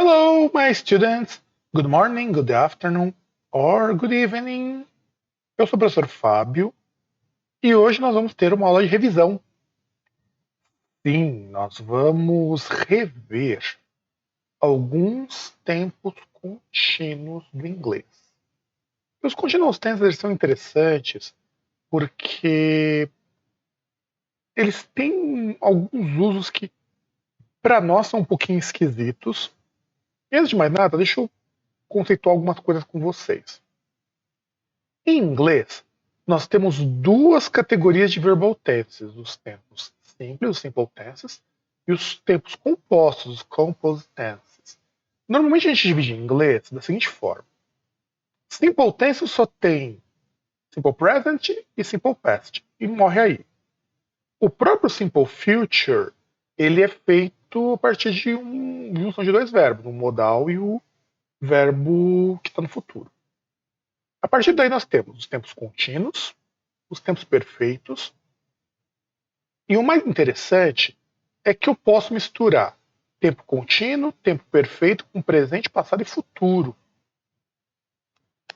Hello, my students. Good morning, good afternoon, or good evening. Eu sou o professor Fábio e hoje nós vamos ter uma aula de revisão. Sim, nós vamos rever alguns tempos contínuos do inglês. E os continuous tenses eles são interessantes porque eles têm alguns usos que para nós são um pouquinho esquisitos. E antes de mais nada, deixa eu conceituar algumas coisas com vocês. Em inglês, nós temos duas categorias de verbal tenses, os tempos simples, os simple tenses, e os tempos compostos, os composed tenses. Normalmente a gente divide em inglês da seguinte forma. Simple tense só tem simple present e simple past, e morre aí. O próprio simple future, ele é feito a partir de uma junção de dois verbos, o modal e o verbo que está no futuro. A partir daí nós temos os tempos contínuos, os tempos perfeitos, e o mais interessante é que eu posso misturar tempo contínuo, tempo perfeito com presente, passado e futuro.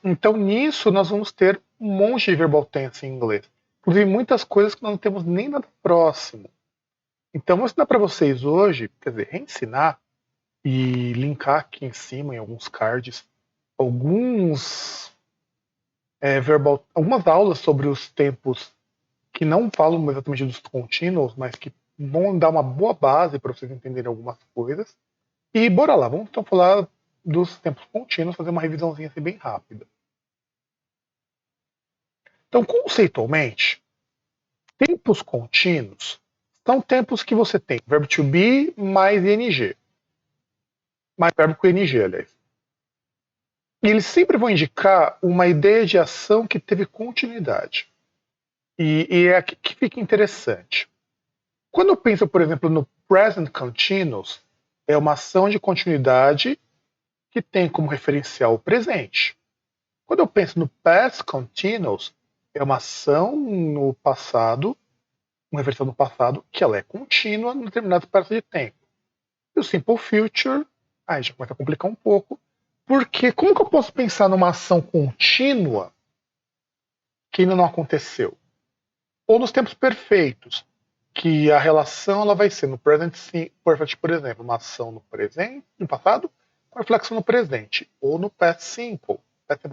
Então nisso nós vamos ter um monte de verbal tense em inglês. Inclusive muitas coisas que nós não temos nem nada próximo. Então vou ensinar para vocês hoje, quer dizer, reensinar e linkar aqui em cima em alguns cards algumas aulas sobre os tempos que não falam exatamente dos contínuos, mas que vão dar uma boa base para vocês entenderem algumas coisas. E bora lá, vamos então falar dos tempos contínuos, fazer uma revisãozinha assim bem rápida. Então, conceitualmente, tempos contínuos são tempos que você tem verbo to be mais ing. Mais verbo com ing, aliás. E eles sempre vão indicar uma ideia de ação que teve continuidade. E é aqui que fica interessante. Quando eu penso, por exemplo, no present continuous, é uma ação de continuidade que tem como referencial o presente. Quando eu penso no past continuous, é uma ação no passado, uma referencial no passado, que ela é contínua em determinado espaço de tempo. E o simple future, aí já começa a complicar um pouco, porque como que eu posso pensar numa ação contínua que ainda não aconteceu? Ou nos tempos perfeitos, que a relação ela vai ser no present perfect, por exemplo, uma ação no presente, no passado, com reflexão no presente, ou no past simple, past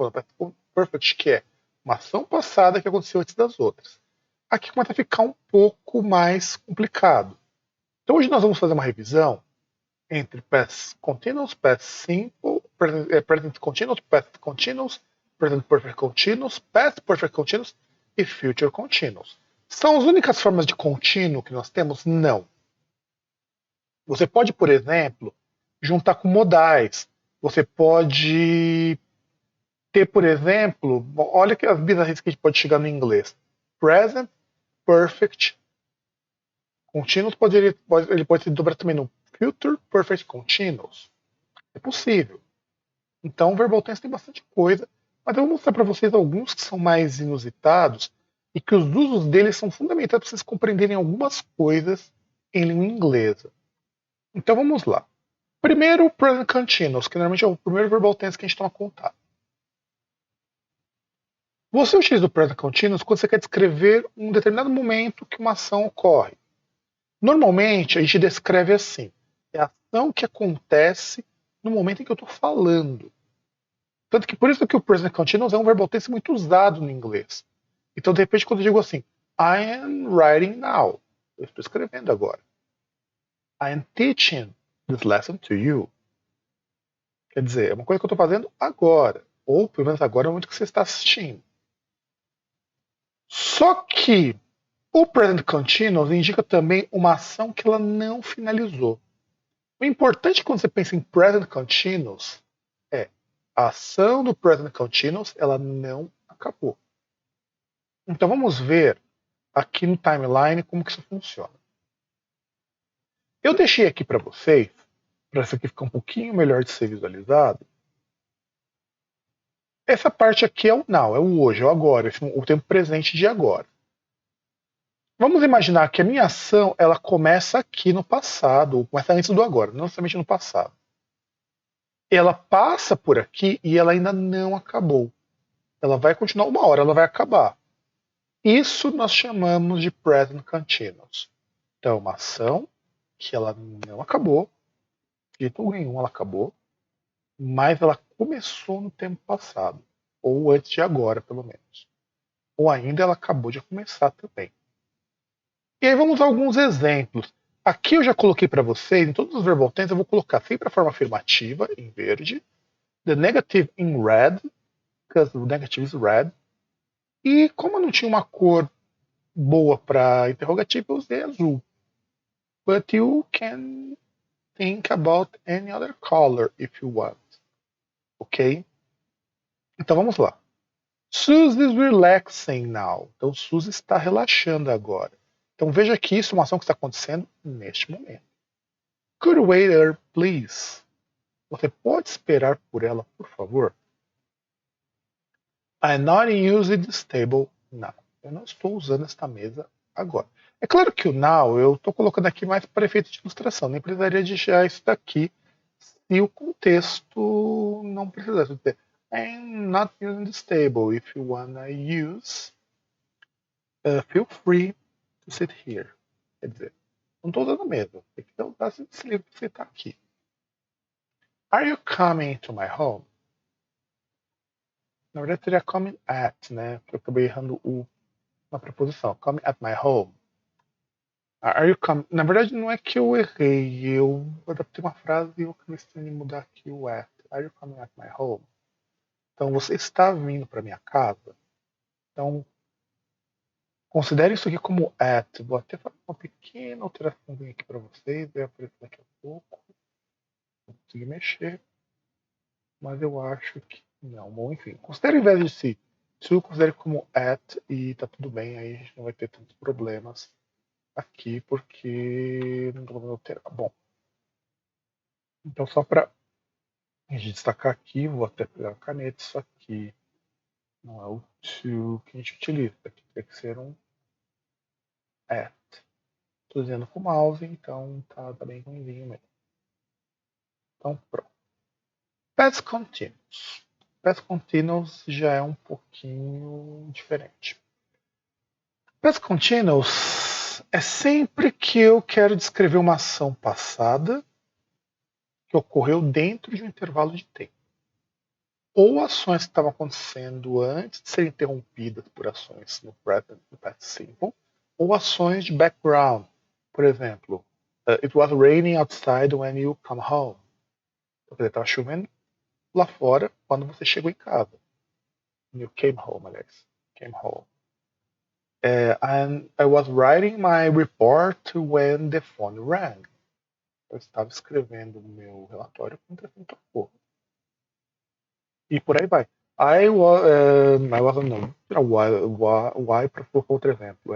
perfect, que é uma ação passada que aconteceu antes das outras. Aqui começa a ficar um pouco mais complicado. Então hoje nós vamos fazer uma revisão entre past continuous, past simple, present continuous, past continuous, present perfect continuous, past perfect continuous e future continuous. São as únicas formas de contínuo que nós temos? Não. Você pode, por exemplo, juntar com modais. Você pode ter, por exemplo, olha que as bizarrices que a gente pode chegar no inglês. Present, perfect, continuous, ele pode se dobrar também no future, perfect, continuous. É possível. Então, o verbal tense tem bastante coisa, mas eu vou mostrar para vocês alguns que são mais inusitados e que os usos deles são fundamentais para vocês compreenderem algumas coisas em língua inglesa. Então vamos lá. Primeiro, o present continuous, que normalmente é o primeiro verbal tense que a gente toma contato. Você utiliza o present continuous quando você quer descrever um determinado momento que uma ação ocorre. Normalmente a gente descreve assim: é a ação que acontece no momento em que eu estou falando. Tanto que por isso que o present continuous é um verbal tense muito usado no inglês. Então, de repente, quando eu digo assim, I am writing now, eu estou escrevendo agora. I am teaching this lesson to you. Quer dizer, é uma coisa que eu estou fazendo agora. Ou, pelo menos agora, é o momento que você está assistindo. Só que o present continuous indica também uma ação que ela não finalizou. O importante quando você pensa em present continuous é a ação do present continuous ela não acabou. Então vamos ver aqui no timeline como que isso funciona. Eu deixei aqui para vocês, para isso aqui ficar um pouquinho melhor de ser visualizado. Essa parte aqui é o now, é o hoje, é o agora, o tempo presente de agora. Vamos imaginar que a minha ação ela começa aqui no passado, ou começa antes do agora, não necessariamente no passado. ela passa por aqui e ela ainda não acabou. Ela vai continuar uma hora, ela vai acabar. Isso nós chamamos de present continuous. Então, é uma ação que ela não acabou, de jeito nenhum ela acabou, mas ela começou no tempo passado, ou antes de agora, pelo menos. Ou ainda ela acabou de começar também. E aí vamos a alguns exemplos. Aqui eu já coloquei para vocês, em todos os verbal tense, eu vou colocar sempre a forma afirmativa, em verde, the negative in red, because the negative is red. E como eu não tinha uma cor boa para interrogativo, eu usei azul. But you can think about any other color if you want. Ok? Então vamos lá. Suzy is relaxing now. Então Suzy está relaxando agora. Então veja que isso é uma ação que está acontecendo neste momento. Could you wait her, please? Você pode esperar por ela, por favor? I'm not using this table now. Eu não estou usando esta mesa agora. É claro que o now eu estou colocando aqui mais para efeito de ilustração. Nem precisaria deixar isso daqui se o contexto não precisasse ter. I'm not using this table. If you wanna use, feel free to sit here. Quer dizer, não estou usando a mesa. Tem que usar esse livro que você está aqui. Are you coming to my home? Na verdade seria coming at, né? Porque eu acabei errando uma preposição. Come at my home. Are you coming? Na verdade não é que eu errei. Eu adaptei uma frase e eu comecei a mudar aqui o at. Are you coming at my home? Então você está vindo para minha casa? Então considere isso aqui como at. Vou até fazer uma pequena alteração aqui para vocês. Vai aparecer daqui a pouco. Não consegui mexer. Mas eu acho que não. Bom, enfim. Considere ao invés de si. To, considere como at e tá tudo bem. Aí a gente não vai ter tantos problemas aqui porque não vou alterar. Bom, então só para a gente destacar aqui, vou até pegar a caneta. Isso aqui não é o to que a gente utiliza. Aqui tem que ser um at. Estou dizendo com o mouse, então tá bem ruimzinho mesmo. Então pronto. Past continuous. Past continuous já é um pouquinho diferente. Past continuous é sempre que eu quero descrever uma ação passada que ocorreu dentro de um intervalo de tempo. Ou ações que estavam acontecendo antes de serem interrompidas por ações no past simple, ou ações de background. Por exemplo, it was raining outside when you come home. Então, estava chovendo lá fora quando você chegou em casa. You came home, aliás. Came home. And I was writing my report when the phone rang. Eu estava escrevendo o meu relatório quando o telefone tocou. E por aí vai. I was no, why para outro exemplo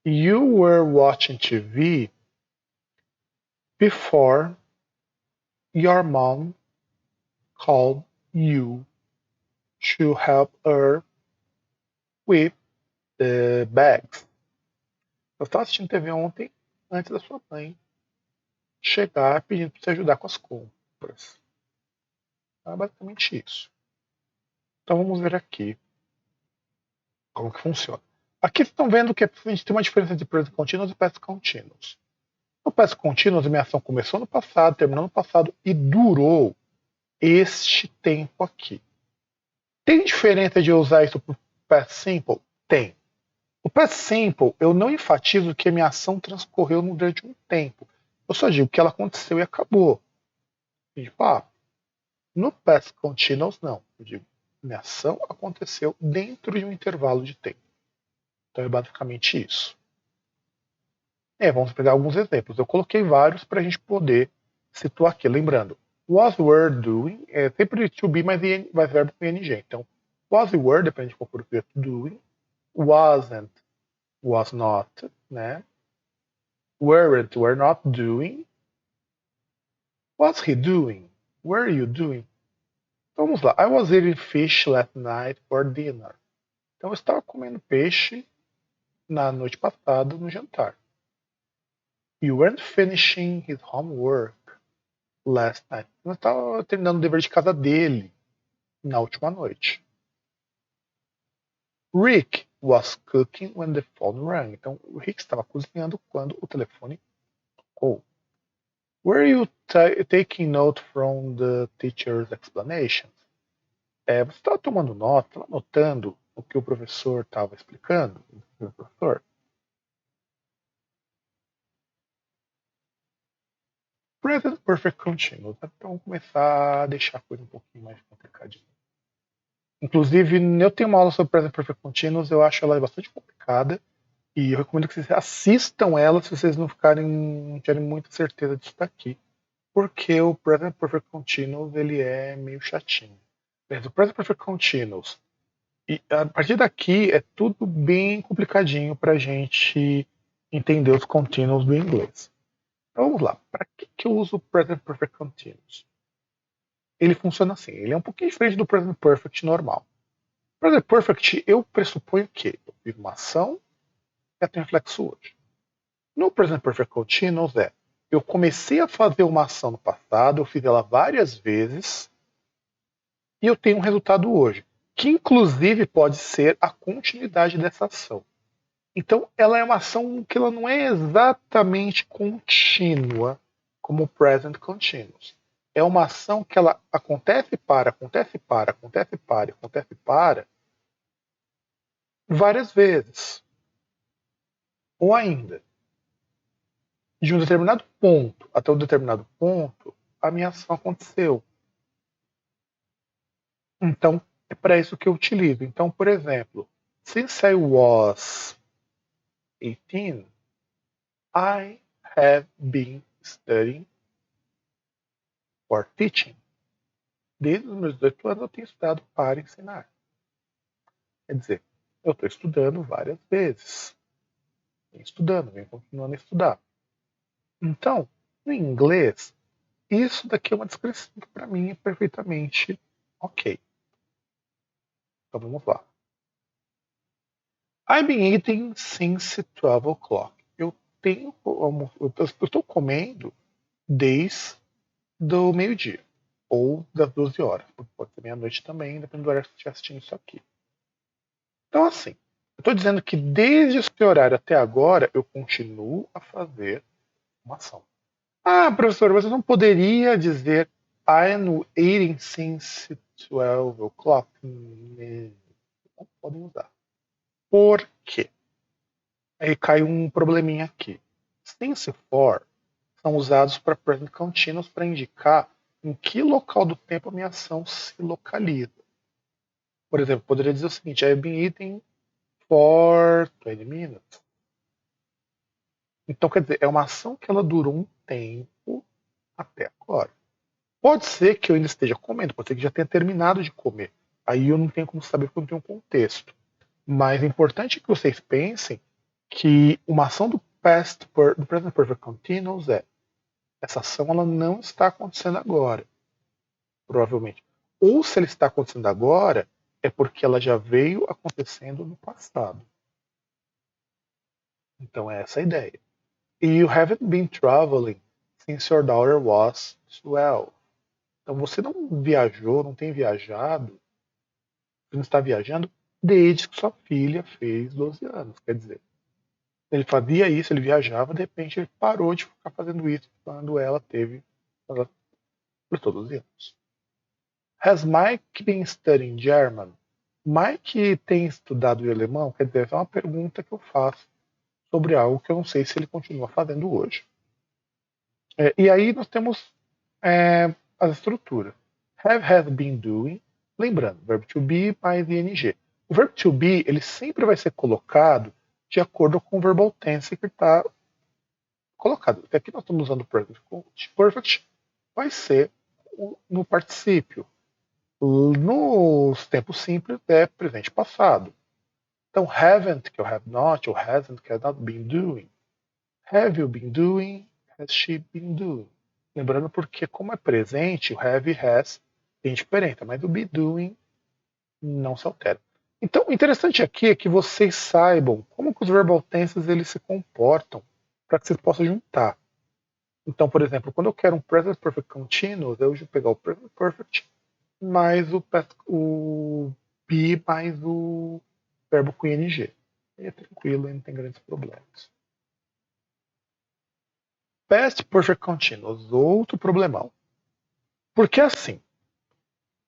you were watching TV before your mom called you to help her with the bags. Eu estava assistindo TV ontem antes da sua mãe chegar pedindo para você ajudar com as compras. Então, é basicamente isso. Então vamos ver aqui como que funciona. Aqui vocês estão vendo que a gente tem uma diferença de present continuous e past continuous. No past continuous, a minha ação começou no passado, terminou no passado e durou este tempo aqui. Tem diferença de eu usar isso para o past simple? Tem. O past simple, eu não enfatizo que a minha ação transcorreu durante um tempo. Eu só digo que ela aconteceu e acabou. No past continuous, não. Eu digo, minha ação aconteceu dentro de um intervalo de tempo. Então é basicamente isso. Vamos pegar alguns exemplos. Eu coloquei vários para a gente poder situar aqui. Lembrando, was, were, doing, é sempre to be mais verbo com ing. Então, was e were, depende de qual for o verbo doing. Wasn't, was not, né? Weren't, were not doing. Was he doing? Were you doing? Então, vamos lá. I was eating fish last night for dinner. Então, eu estava comendo peixe na noite passada no jantar. You weren't finishing his homework. last night. Ele estava terminando o dever de casa dele na última noite. Rick was cooking when the phone rang. Então, o Rick estava cozinhando quando o telefone tocou. Were you taking note from the teacher's explanations? Você estava tomando nota, estava anotando o que o professor estava explicando? O professor? Present Perfect Continuous. Então, vamos começar a deixar a coisa um pouquinho mais complicadinha. Inclusive, eu tenho uma aula sobre Present Perfect Continuous, eu acho ela bastante complicada. E eu recomendo que vocês assistam ela se vocês não tiverem muita certeza disso daqui. Porque o Present Perfect Continuous ele é meio chatinho. Mas o Present Perfect Continuous, e a partir daqui é tudo bem complicadinho para a gente entender os continuous do inglês. Então vamos lá. Para que eu uso o Present Perfect Continuous? Ele funciona assim. Ele é um pouquinho diferente do Present Perfect normal. O Present Perfect eu pressuponho que eu fiz uma ação e tenho reflexo hoje. No Present Perfect Continuous eu comecei a fazer uma ação no passado, eu fiz ela várias vezes e eu tenho um resultado hoje, que inclusive pode ser a continuidade dessa ação. Então, ela é uma ação que ela não é exatamente contínua como o Present Continuous. É uma ação que ela acontece para, acontece para, acontece para, acontece para várias vezes. Ou ainda, de um determinado ponto até um determinado ponto, a minha ação aconteceu. Então, é para isso que eu utilizo. Então, por exemplo, since I was 18, I have been studying for teaching. Desde os meus 18 anos eu tenho estudado para ensinar. Quer dizer, eu estou estudando várias vezes. Venho estudando, venho continuando a estudar. Então, no inglês, isso daqui é uma descrição que para mim é perfeitamente ok. Então vamos lá. I've been eating since 12 o'clock. Eu estou comendo desde do meio-dia. Ou das 12 horas. Pode ser meia-noite também, dependendo do horário que você estiver assistindo isso aqui. Então, assim, eu estou dizendo que desde esse horário até agora, eu continuo a fazer uma ação. Ah, professor, você não poderia dizer I'm eating since 12 o'clock? Não podem usar. Por quê? Aí cai um probleminha aqui. Since for são usados para present continuous para indicar em que local do tempo a minha ação se localiza. Por exemplo, poderia dizer o seguinte: I've been eating for 20 minutes. Então, quer dizer, é uma ação que ela durou um tempo até agora. Pode ser que eu ainda esteja comendo, pode ser que já tenha terminado de comer. Aí eu não tenho como saber porque eu não tenho um contexto. Mas é importante que vocês pensem que uma ação do do Present Perfect Continuous essa ação ela não está acontecendo agora, provavelmente. Ou se ela está acontecendo agora, é porque ela já veio acontecendo no passado. Então é essa a ideia. You haven't been traveling since your daughter was 12. Então você não viajou, não tem viajado, você não está viajando desde que sua filha fez 12 anos. Quer dizer, ele fazia isso, ele viajava, de repente ele parou de ficar fazendo isso quando ela teve por todos os anos. Has Mike been studying German? Mike tem estudado alemão? Quer dizer, é uma pergunta que eu faço sobre algo que eu não sei se ele continua fazendo hoje. E aí nós temos as estruturas. Have, has been doing. Lembrando, verbo to be mais ing. O verbo to be ele sempre vai ser colocado de acordo com o verbal tense que está colocado. Até aqui nós estamos usando o present perfect, vai ser no particípio. Nos tempos simples é presente passado. Então, haven't, que é o have not, ou hasn't, que é not been doing. Have you been doing? Has she been doing? Lembrando porque, como é presente, o have e has tem diferença, mas o be doing não se altera. Então, o interessante aqui é que vocês saibam como que os verbal tenses eles se comportam para que vocês possam juntar. Então, por exemplo, quando eu quero um present perfect continuous, eu vou pegar o present perfect mais o be mais o verbo com ing. E é tranquilo, não tem grandes problemas. Past perfect continuous, outro problemão. Porque assim,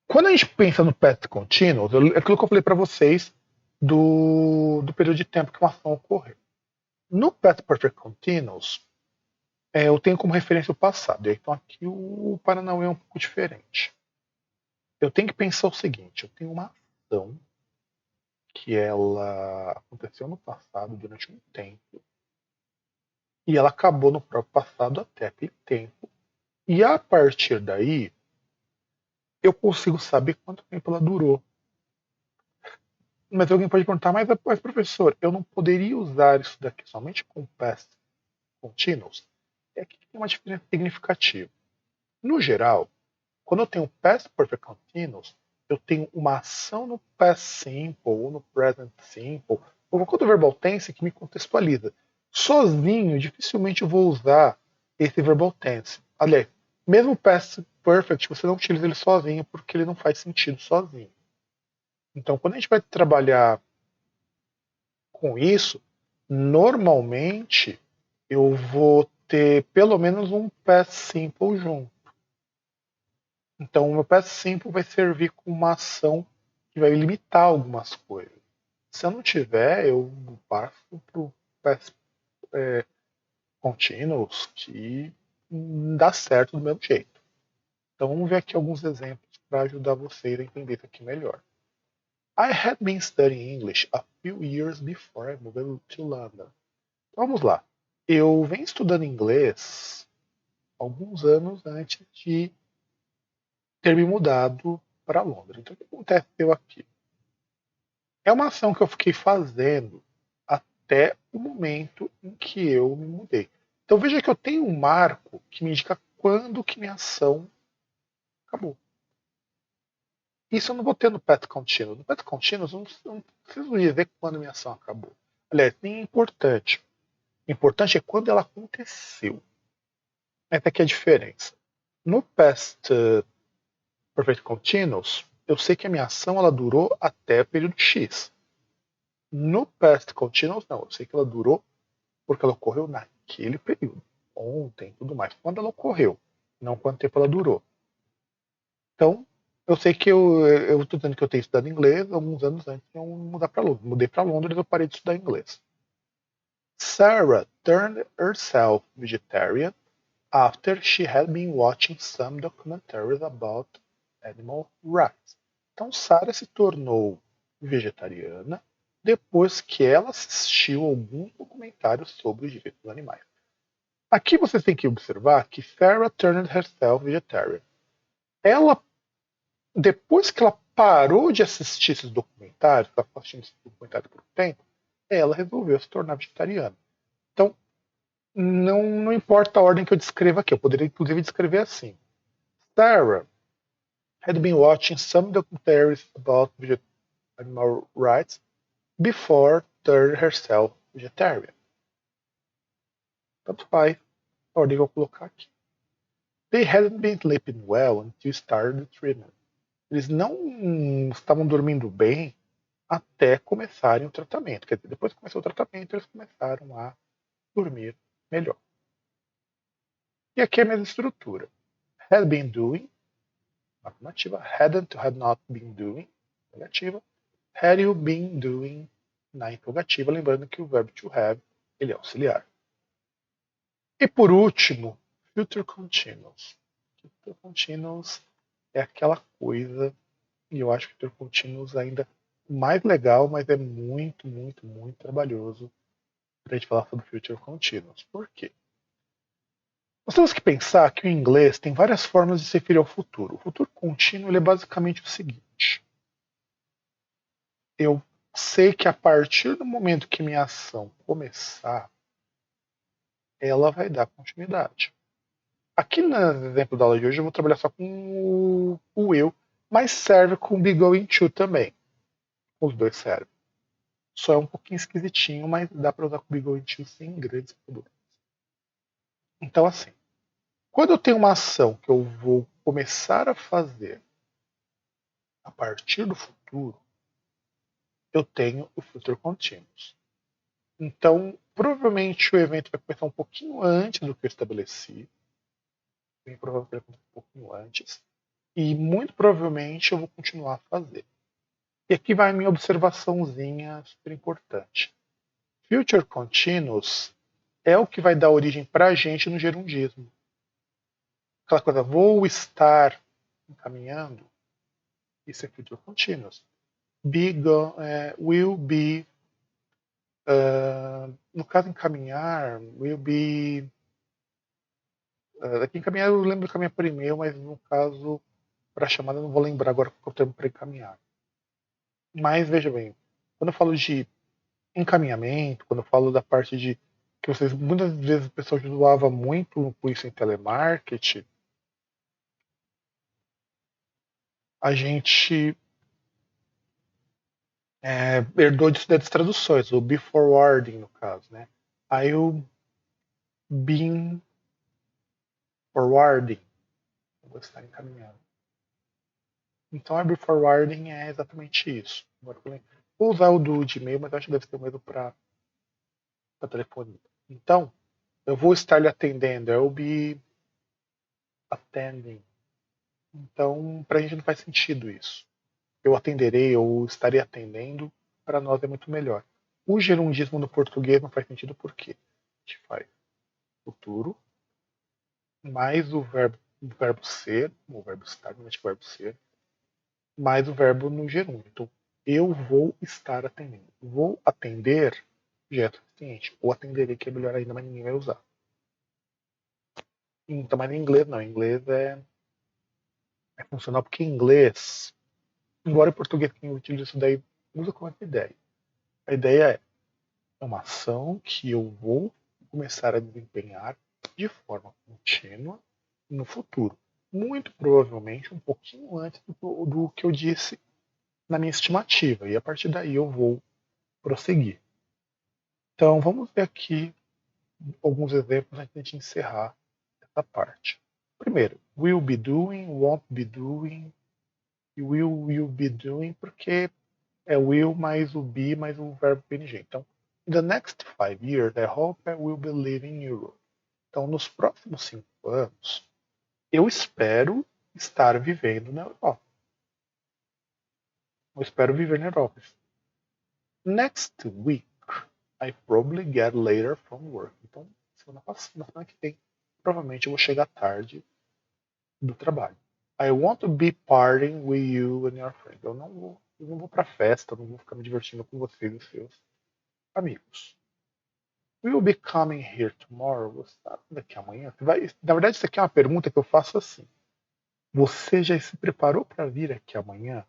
quando a gente pensa no past continuous, é aquilo que eu falei para vocês do período de tempo que uma ação ocorreu. No past perfect continuous, eu tenho como referência o passado. Então aqui o Paranauê é um pouco diferente. Eu tenho que pensar o seguinte: eu tenho uma ação que ela aconteceu no passado durante um tempo e ela acabou no próprio passado até aquele tempo. E a partir daí, eu consigo saber quanto tempo ela durou. Mas alguém pode perguntar, mas professor, eu não poderia usar isso daqui somente com past continuous? É que tem uma diferença significativa. No geral, quando eu tenho past perfect continuous, eu tenho uma ação no past simple ou no present simple ou qualquer outro verbal tense que me contextualiza. Sozinho, dificilmente eu vou usar esse verbal tense. Aliás, mesmo o past perfect, você não utiliza ele sozinho porque ele não faz sentido sozinho. Então, quando a gente vai trabalhar com isso, normalmente eu vou ter pelo menos um past simple junto. Então, o meu past simple vai servir como uma ação que vai limitar algumas coisas. Se eu não tiver, eu passo para o past continuous, que dá certo do mesmo jeito. Então, vamos ver aqui alguns exemplos para ajudar vocês a entender isso aqui melhor. I had been studying English a few years before I moved to London. Então, vamos lá. Eu venho estudando inglês alguns anos antes de ter me mudado para Londres. Então, o que aconteceu aqui? É uma ação que eu fiquei fazendo até o momento em que eu me mudei. Então veja que eu tenho um marco que me indica quando que minha ação acabou. Isso eu não vou ter no pet contínuo. No pet contínuo eu não preciso dizer quando minha ação acabou. Aliás, nem é importante. O importante é quando ela aconteceu. Essa aqui é a diferença. No past perfect continuous, eu sei que a minha ação ela durou até o período X. No past continuous, não. Eu sei que ela durou porque ela ocorreu naquele período. Ontem, tudo mais. Quando ela ocorreu, não quanto tempo ela durou. Então, eu sei que eu estou dizendo que eu tenho estudado inglês alguns anos antes de eu mudar para Londres. Mudei para Londres e eu parei de estudar inglês. Sarah turned herself vegetarian after she had been watching some documentaries about animal rights. Então, Sarah se tornou vegetariana depois que ela assistiu alguns documentários sobre os direitos dos animais. Aqui vocês têm que observar que Sarah turned herself vegetarian. Ela, depois que ela parou de assistir esses documentários, ela ficou assistindo esses documentários por um tempo, ela resolveu se tornar vegetariana. Então, não importa a ordem que eu descreva aqui, eu poderia inclusive descrever assim. Sarah had been watching some documentaries about animal rights before turning herself vegetarian. Tanto faz a ordem que eu vou colocar aqui. They hadn't been sleeping well until started the treatment. Eles não estavam dormindo bem até começarem o tratamento. Quer dizer, depois que começou o tratamento, eles começaram a dormir melhor. E aqui é a mesma estrutura. Had been doing, afirmativa. Hadn't, had not been doing, negativa. Had you been doing, na interrogativa. Lembrando que o verbo to have ele é auxiliar. E por último, future continuous. Future continuous é aquela coisa, e eu acho que future continuous ainda mais legal, mas é muito, muito, muito trabalhoso para a gente falar sobre future continuous. Por quê? Nós temos que pensar que o inglês tem várias formas de se referir ao futuro. O futuro contínuo ele é basicamente o seguinte: eu sei que a partir do momento que minha ação começar, ela vai dar continuidade. Aqui no exemplo da aula de hoje eu vou trabalhar só com o eu, mas serve com be going to também. Os dois servem. Só é um pouquinho esquisitinho, mas dá para usar com be going to sem grandes problemas. Então, assim, Quando eu tenho uma ação que eu vou começar a fazer a partir do futuro, eu tenho o future continuous. Então, provavelmente o evento vai começar um pouquinho antes do que eu estabeleci. Bem provavelmente vai começar um pouquinho antes. E muito provavelmente eu vou continuar a fazer. E aqui vai a minha observaçãozinha super importante. Future continuous é o que vai dar origem para a gente no gerundismo. Aquela coisa, vou estar encaminhando, isso é future continuous. Will be, no caso encaminhar, will be. Aqui encaminhar eu lembro de encaminhar por e-mail, mas no caso, para chamada eu não vou lembrar agora qual é o termo para encaminhar. Mas veja bem, quando eu falo de encaminhamento, quando eu falo da parte de que vocês muitas vezes o pessoal doava muito com isso em telemarketing, a gente herdou disso das traduções, o be forwarding no caso, né? Aí o been forwarding, eu vou estar encaminhando. Então a be forwarding é exatamente isso. Vou usar o do de e-mail, mas acho que deve ser o mesmo para telefonia. Então, eu vou estar lhe atendendo, eu be attending. Então, para a gente não faz sentido isso. Eu atenderei ou estarei atendendo, para nós é muito melhor. O gerundismo no português não faz sentido porque a gente faz futuro mais o verbo ser, o verbo estar, não é o verbo ser, mais o verbo no gerúndio. Então, eu vou estar atendendo. Vou atender já é suficiente. Ou atenderei, que é melhor ainda, mas ninguém vai usar. Então, mas em inglês não. Em inglês é funcional porque em inglês, embora em português quem utiliza isso daí usa como ideia. A ideia é uma ação que eu vou começar a desempenhar de forma contínua no futuro. Muito provavelmente um pouquinho antes do que eu disse na minha estimativa. E a partir daí eu vou prosseguir. Então vamos ver aqui alguns exemplos antes de encerrar essa parte. Primeiro, will be doing, won't be doing, e will be doing, porque é will mais o be mais o verbo PNG. Então, in the next 5 years, I hope I will be living in Europe. Então, nos próximos 5 anos, eu espero estar vivendo na Europa. Eu espero viver na Europa. Next week, I probably get later from work. Então, na semana que vem, provavelmente eu vou chegar tarde do trabalho. I want to be partying with you and your friends. Eu não vou pra festa, eu não vou ficar me divertindo com vocês e seus amigos. Will be coming here tomorrow. Você está daqui amanhã? Na verdade, isso aqui é uma pergunta que eu faço assim. Você já se preparou para vir aqui amanhã?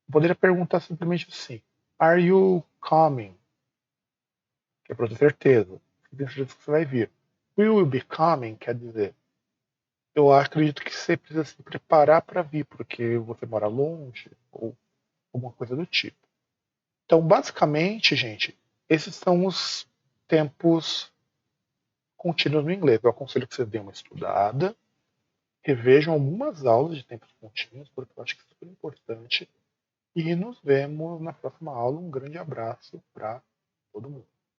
Eu poderia perguntar simplesmente assim: Are you coming? Que é para ter certeza. Você tem certeza que você vai vir. Will you be coming quer dizer, eu acredito que você precisa se preparar para vir, porque você mora longe, ou alguma coisa do tipo. Então, basicamente, gente, esses são os tempos contínuos no inglês. Eu aconselho que vocês deem uma estudada, revejam algumas aulas de tempos contínuos, porque eu acho que é super importante. E nos vemos na próxima aula. Um grande abraço para todo mundo.